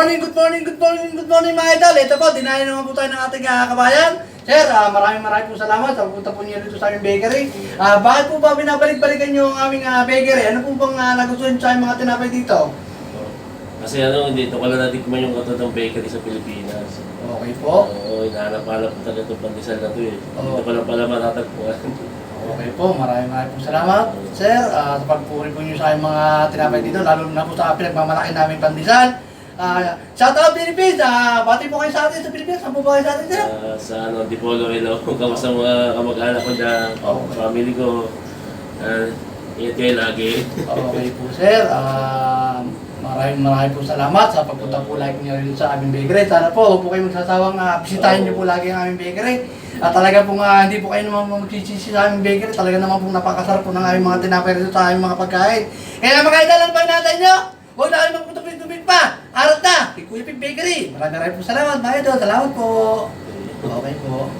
Good morning mga idol. Ito po, dinayo naman po tayo ng ating kabayan. Sir, maraming po salamat sa pupunta po niyo dito sa aming bakery. Bakit po ba binabalik-balikan niyo ang aming bakery? Ano po bang nagustuhan sa aming mga tinapay dito? Kasi dito ko lang natikman yung katotong bakery sa Pilipinas. Okay po. Oo, hinahanap-hanap ko talaga itong pandesal na ito eh. Oo. Dito ko lang pala matatagpuan. Okay po, maraming po salamat. Sir, sa pagpuri po niyo sa aming mga tinapay dito, lalo na po sa pinagmamalaki namin pandesal. Shout out Philippines! Bati po kayo sa atin sa Pilipinas. Saan po ba kayo sa atin, sir? Sa Dipolo, hello. Kamusta mga kamag-anak ko dyan, family ko. Ingat kayo lagi. Okay po, sir. Maraming po salamat sa pagpunta po lagi niyo rin sa aming bakery. Sana po, huwag po kayo magsasawang bisitahin niyo po lagi ang aming bakery. At talaga po hindi po kayo naman magsisisi sa aming bakery. Talaga naman po napakasarap po ng aming mga tinapay dito sa aming mga pagkain. Kaya mga idol, ano pa natin nyo? Huwag na kayo magpunta-tubig pa. Arat na! Kay Kuya Pig Bakery. Maraming po salamat mga idol. Salamat po. Okay po.